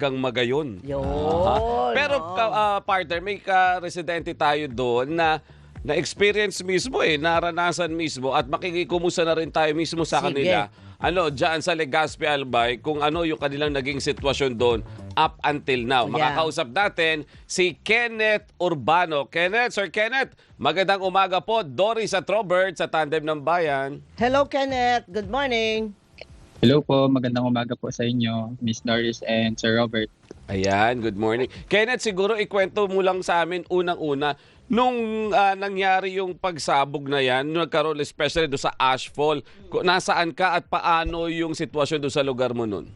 Gang Magayon. Aha. Yun, Pero oo. partner, may ka-residente tayo doon na na-experience mismo naranasan mismo at makikikumusta na rin tayo mismo sa Sige. kanila. Diyan sa Legazpi Albay, kung ano yung kanilang naging sitwasyon doon up until now. Yeah. Makakausap natin si Kenneth Urbano. Sir Kenneth, magandang umaga po. Doris at Robert sa Tandem ng Bayan. Hello, Kenneth. Good morning. Hello po, magandang umaga po sa inyo, Miss Norris and Sir Robert. Ayan, good morning. Kenneth, siguro ikwento mo lang sa amin unang-una, nung nangyari yung pagsabog na yan, nung nagkaroon especially doon sa Ashfall, nasaan ka at paano yung sitwasyon doon sa lugar mo nun?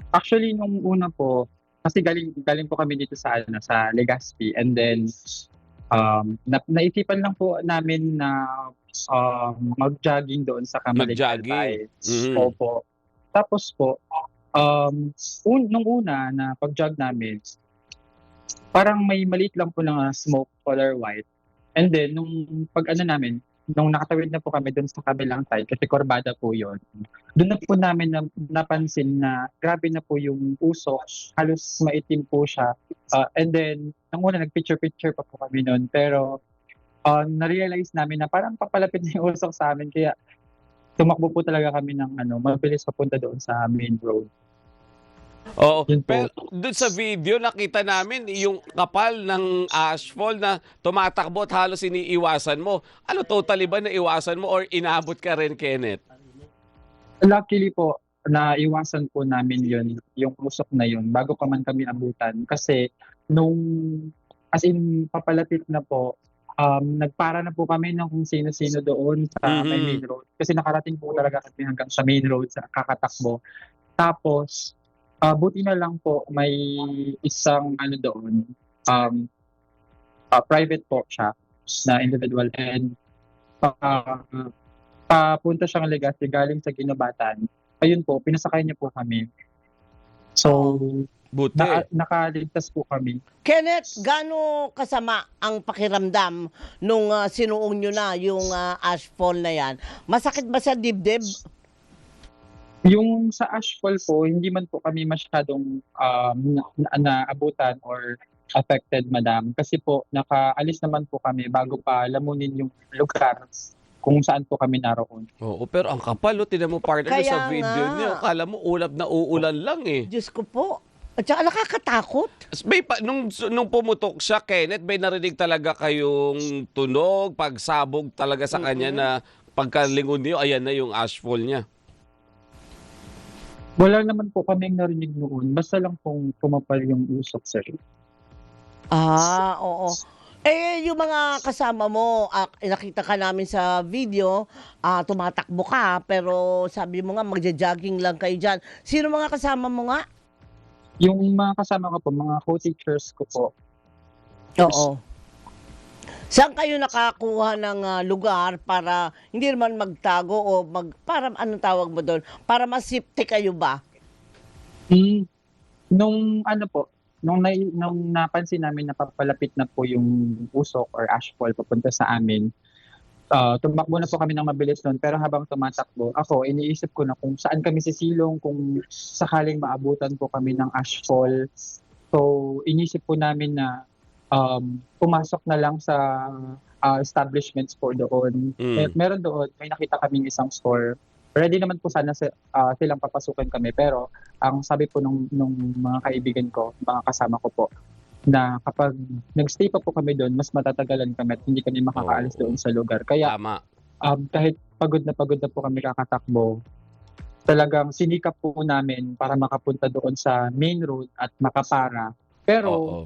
Actually, nung una po, kasi galing po kami dito sa Legazpi, and then naisipan lang po namin na mag-jogging doon sa Camalig Mag-jogging. Albay. Opo. Tapos po, nung una na pag-jog namin, parang may maliit lang po na smoke color white. And then, nung nung nakatawid na po kami doon sa kabilang side, kasi kurbada po yun, doon na po namin napansin na grabe na po yung usok, halos maitim po siya. And then, nung una, nag-picture-picture pa po kami noon, pero na-realize namin na parang papalapit na yung usok sa amin, kaya tumakbo po talaga kami ng mabilis papunta doon sa main road. Oo, Yun po. pero doon sa video nakita namin yung kapal ng ashfall na tumatakbo at halos iniiwasan mo. Totally ba naiwasan mo or inabot ka rin, Kenneth? Luckily po, naiwasan po namin yun, yung usok na yun, bago pa man kami abutan. Kasi as in, papalapit na po, nagpara na po kami ng kung sino-sino doon sa may main road. Kasi nakarating po talaga kami hanggang sa main road, sa kakatakbo. Tapos, buti na lang po, may isang doon, private po siya na individual, and papunta siyang Legazpi galing sa Ginobatan. Ayun po, pinasakay niya po kami. So, Buti. nakaligtas po kami. Kenneth, gaano kasama ang pakiramdam nung sinuong nyo na yung ashfall na yan? Masakit ba sa dibdib? Yung sa ashfall po, hindi man po kami masyadong naabutan or affected, madam. Kasi po, nakaalis naman po kami bago pa lamunin yung lugar kung saan po kami naroon. Oo, pero ang kapal, tinan mo partner Kaya sa video nga. niyo. Akala mo ulap na uulan lang eh. Diyos ko po. At saka nakakatakot. Nung pumutok siya, Kenneth, may narinig talaga kayong tunog, pagsabog talaga sa kanya na pagkalingon niyo, ayan na yung ashfall niya. Wala naman po kaming narinig noon. Basta lang pong pumapal yung usok, sir. Oo. Yung mga kasama mo, nakita ka namin sa video, tumatakbo ka, pero sabi mo nga, magja-jogging lang kayo dyan. Sino mga kasama mo nga? Yung mga kasama ko po, mga co-teachers ko po, Oo. Saan kayo nakakuha ng lugar para hindi naman magtago o para anong tawag mo doon? Para masipte kayo ba? nung nung napansin namin na papalapit na po yung usok or ashfall papunta sa amin, tumakbo na po kami ng mabilis noon. Pero habang tumatakbo, ako, iniisip ko na kung saan kami sisilong, kung sakaling maabutan po kami ng ashfall. So, inisip po namin na pumasok na lang sa establishments po doon. Meron doon, may nakita kaming isang store. Ready naman po sana silang papasukan kami. Pero ang sabi po nung mga kaibigan ko, mga kasama ko po, na kapag nagstay pa po kami doon, mas matatagalan kami at hindi kami makakaalis doon sa lugar. Kaya Tama. kahit pagod na po kami kakatakbo, talagang sinikap po namin para makapunta doon sa main road at makapara. Pero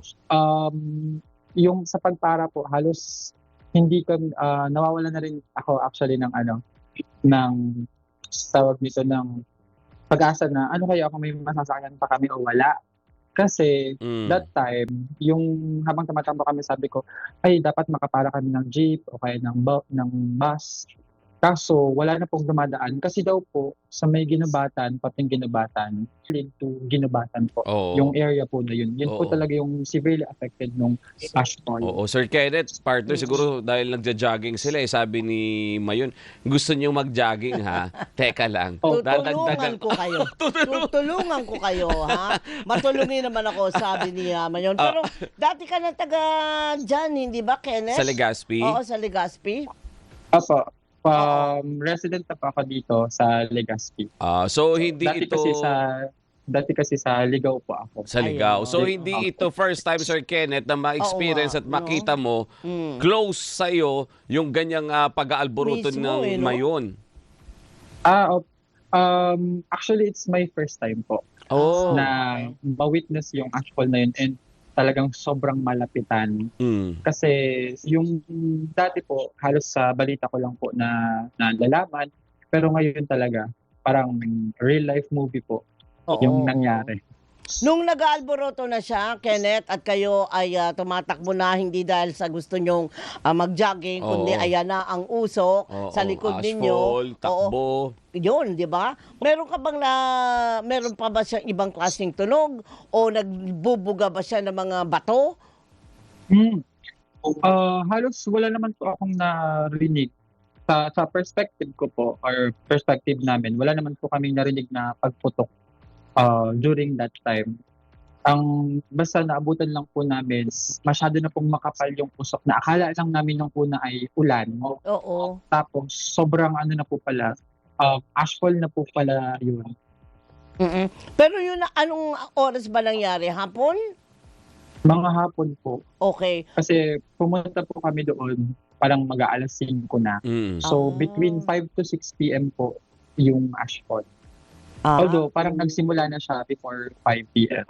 yung sa pagpara po, halos hindi kami, nawawala na rin ako actually ng tawag nito, ng pag-asa na kaya kung may masasakyan pa kami o wala. Kasi that time, yung habang tumatakbo kami, sabi ko, ay dapat makapara kami ng jeep o kaya ng bus Kaso wala na pong dumadaan kasi daw po sa may Ginubatan, pating Ginubatan, lead to Ginubatan po. Oo. Yung area po na yun. Yun po Oo. talaga yung severely affected nung ashfall. Oo, Sir Kenneth, partner, siguro dahil nagja-jogging sila, sabi ni Mayon, gusto niyo mag-jogging ha? Teka lang. Tutulungan ko kayo. Tutulungan ko kayo, ha? Matulungin naman ako, sabi ni Mayon. Pero dati ka na taga dyan, hindi ba, Kenneth? Sa Legazpi? Oo, sa Legazpi. Opo, resident na po ako dito sa Legazpi. So hindi ito Dati kasi sa Ligaw po ako. sa Ligao. Ayun. So hindi ito first time, Sir Kenneth, na ma-experience Oo at nga, makita mo Mm. close sa iyo yung ganyang pag-aalboruto Mismo, ng no? Mayon. Actually, it's my first time po Oh. na ma-witness yung ashfall na yun and talagang sobrang malapitan. Mm. Kasi yung dati po, halos sa balita ko lang po na nalalaman, pero ngayon talaga, parang real life movie po yung nangyari. Nung nag-aalboroto na siya, Kenneth, at kayo ay tumatakbo na hindi dahil sa gusto nyong mag-jogging, kundi Oo. ayan na ang usok Oo, sa likod ninyo. ashfall, takbo. Yun, di ba? Meron pa ba siyang ibang klaseng tunog? O nagbubuga ba siya ng mga bato? Halos wala naman po akong narinig. Sa perspective ko po, or perspective namin, wala naman po kaming narinig na pagputok during that time. Ang basta naabutan lang po namin, masyado na pong makapal yung usok na akala lang namin nung una ay ulan. Oo. Tapos sobrang ano na po pala, ashfall na po pala yun. Mm-mm. Pero yun, anong oras ba nangyari? Hapon? Mga hapon po. Okay. Kasi pumunta po kami doon, parang mag-aalas 5 na. Mm. So Ah. between 5 to 6 p.m. po yung ashfall. Although parang nagsimula na siya before 5 p.m.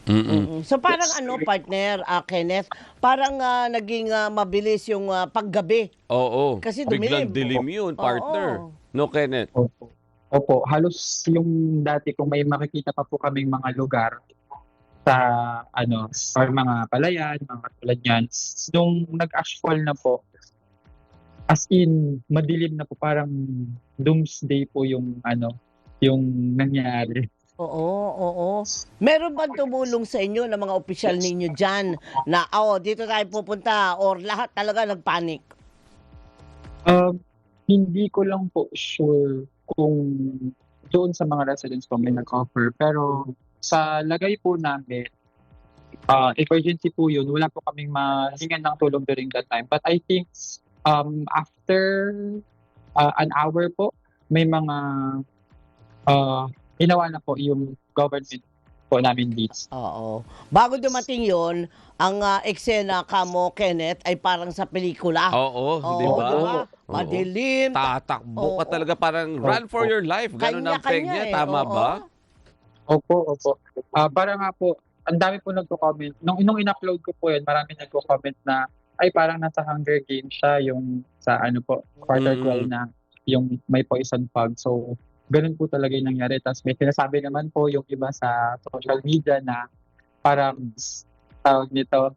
Mm-mm. Mm-mm. So parang partner, Kenneth, parang naging mabilis yung paggabi. Oo. Kasi Biglang dumilim. dilim yun, partner. Oo. No, Kenneth? Opo, halos yung dati kung may makikita pa po kaming mga lugar sa or mga palayan, mga tulad niyan, nung nag-ashfall na po, as in, madilim na po, parang doomsday po yung yung nangyari. Oo. Meron bang tumulong sa inyo ng mga opisyal ninyo dyan na, dito tayo pupunta or lahat talaga nagpanik? Hindi ko lang po sure kung doon sa mga residents po may nag-offer, pero sa lagay po namin, emergency po yun, wala po kaming mahingan ng tulong during that time. But I think after an hour po, may mga ginawa na po yung government po namin dito. Oo. Bago dumating yon, ang eksena kamo, Kenneth, ay parang sa pelikula. Oo, di ba? diba? Oo. Madilim. Tatakbo ka Oo. talaga, parang run for your life. Ganun ang peg Kanya-kanya niya, eh. tama Oo. ba? Opo. Para nga po, ang dami po nagko-comment. Nung in-upload ko po yun, marami nagko-comment na, ay parang nasa Hunger Games siya, yung sa quarter quell na, yung may poison fog. So, ganun po talaga yung nangyari. Tapos may sinasabi naman po yung iba sa social media na parang tawag nito,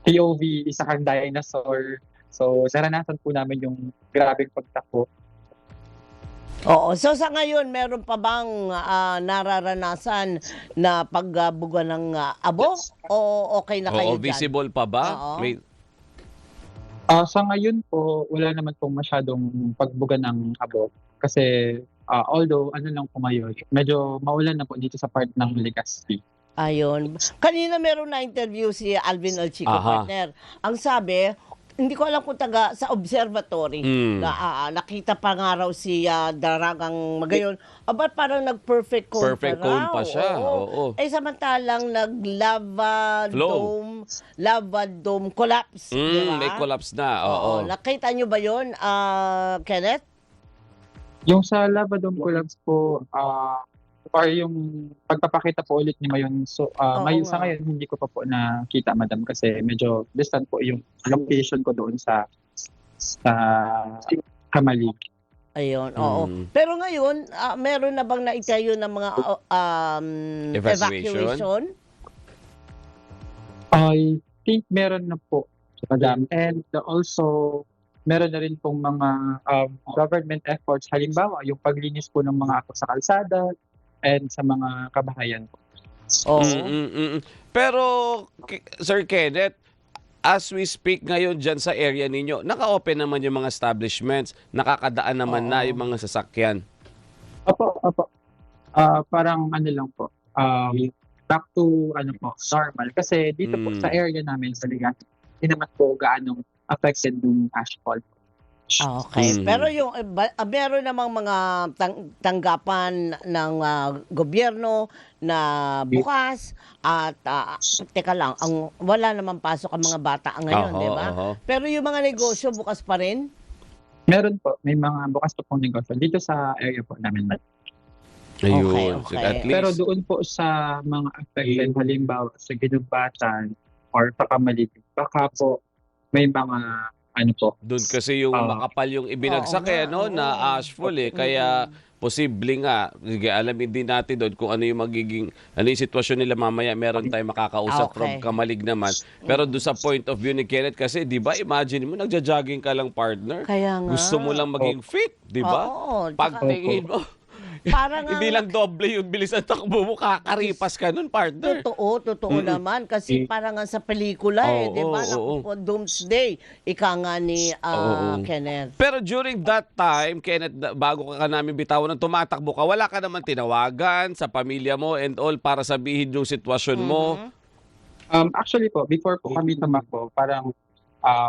POV, isa kang dinosaur. So, naranasan po namin yung grabing pagtakbo. Oo. So sa ngayon, meron pa bang nararanasan na pagbuga ng abo? O okay na kayo Oo, dyan? visible pa ba? Oo. May, Sa ngayon po, wala naman pong masyadong pagbuga ng abo. Kasi although lang po ngayon, medyo maulan na po dito sa part ng Legazpi. Ayun. Kanina meron na interview si Alvin Alchico, Aha. partner. Ang sabi, hindi ko alam kung taga sa observatory na nakita pa nga raw si Daragang Magayon. Aba, parang nag-perfect cone Perfect pa cone raw. pa siya, oo. Samantalang lava dome collapse. di ba? may collapse na. Oo. Nakita nyo ba yun, Kenneth? Yung sa Lava Dome collapse po, or yung pagpapakita po ulit ni Mayon. So, ngayon, sa nga. ngayon, hindi ko pa po nakita, madam, kasi medyo distant po yung location ko doon sa Kamalig. Ayun, oo. Pero ngayon, meron na bang naitayo ng mga evacuation? I think meron na po, madam. And also, meron na rin pong mga government efforts. Halimbawa, yung paglinis po ng mga ako sa kalsada and sa mga kabahayan po. Oo. Pero, Sir Kenneth, as we speak ngayon dyan sa area ninyo, naka-open naman yung mga establishments, nakakadaan naman na yung mga sasakyan. Opo, opo. Parang ano lang po, back to normal. Kasi dito po sa area namin sa Ligan, hindi naman po gaano affected ng ashfall. Okay. Pero yung meron namang mga tanggapan ng gobyerno na bukas at teka lang, wala namang pasok ang mga bata ngayon, Oho, di ba? oho. Pero yung mga negosyo bukas pa rin? Meron po, may mga bukas po pong negosyo dito sa area po namin. Ayun. Okay, So, at least, Pero doon po sa mga affected, halimbawa sa Ginubatan or Pakamalig, baka po may mga doon kasi yung Ah. makapal yung ibinagsak Oo nga, na oo. ashfall Kaya posible nga, sige, alamin din natin doon kung ano yung magiging, ano yung sitwasyon nila mamaya. Meron tayong makakausap from Okay. Kamalig naman. Pero doon sa point of view ni Kenneth kasi, di ba, imagine mo, nagja-jogging ka lang, partner. Kaya nga. Gusto mo lang maging fit, di ba? Oo. Pagtingin mo, Parang hindi lang doble yung bilis ng takbo mo, kakaripas ka nun, partner. Totoo naman kasi parang nga sa pelikula Oo, di ba? oo. Naku po, Doomsday, ika nga ni Oo. Kenneth. Pero during that time, Kenneth, bago ka namin bitawan ng tumatakbo ka, wala ka naman tinawagan sa pamilya mo and all para sabihin yung sitwasyon mo. actually po, before po kami tumakbo, parang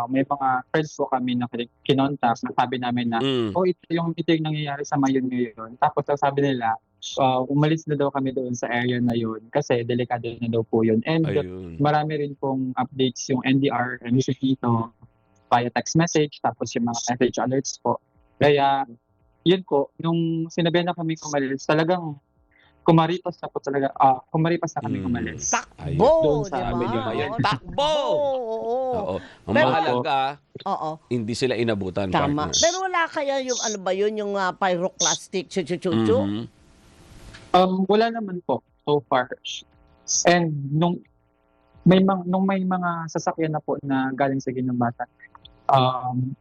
may mga friends po kami na kinontak na sabi namin na, Mm. ito yung nangyayari sa Mayon ngayon. Tapos sabi nila, umalis na daw kami doon sa area na yun kasi delikado na daw po yun. And Ayun. marami rin pong updates yung NDR and dito via text message, tapos yung mga message alerts po. Kaya, yun po, nung sinabihan na kami kumalis, talagang kumaripas na kami kumalis. Takbo, Doon di sa ba? amin yung Mayon. Oo, Takbo! Oo. Oo. Ang Pero- mahalaga, Oo. hindi sila inabutan, Tama. partner. Pero wala kaya yung ano ba yun, yung pyroclastic chuchu Mhm. Wala naman po so far. And nung may mga sasakyan na po na galing sa Ginubatan,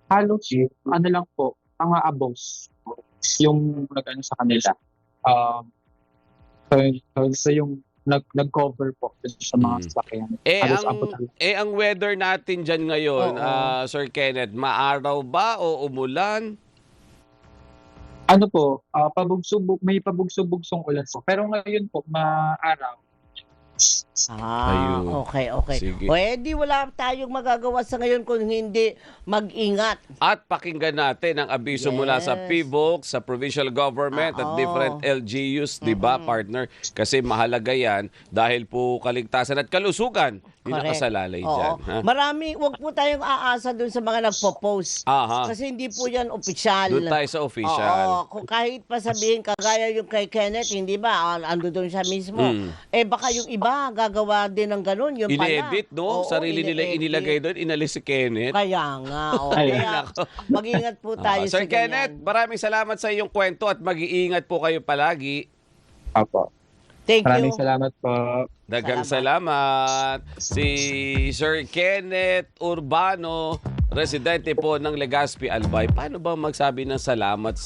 halos lang po, mga abos yung nag-ano sa kanila. So yung nag-cover po dun sa mga sasakyan. Halos abot talaga. ang weather natin dyan ngayon, Oo. Sir Kenneth, maaraw ba o umulan? Ano po, may pabugsog-bugsong ulan po. Pero ngayon po, maaraw. Ayun. Okay. Sige. O edi wala tayong magagawa sa ngayon kung hindi mag-ingat. At pakinggan natin ang abiso mula sa Yes. PVOC, sa provincial government at Oo. different LGUs, di ba, partner? Kasi mahalaga yan dahil po kaligtasan at kalusugan yung Correct. nakasalalay Oo. dyan. Ha? Wag po tayong aasa dun sa mga nagpo-post. Aha. Kasi hindi po yan opisyal. Doon tayo sa official. Oo, kung kahit pa sabihin kagaya yung kay Kenneth, hindi ba, ando doon siya mismo. Baka yung iba gagawa din ng ganun, yung pala. Ine-edit, no? Oo, Sarili nila ine-edit. inilagay doon, inalis si Kenneth. Kaya nga, Ay, kaya mag-ingat po tayo sa Sir Kenneth, ganyan. maraming salamat sa iyong kwento at mag-iingat po kayo palagi. Apo. Thank Maraming you. salamat po. Dagang salamat. Si Sir Kenneth Urbano, residente po ng Legazpi, Albay. Paano ba magsabi ng salamat sa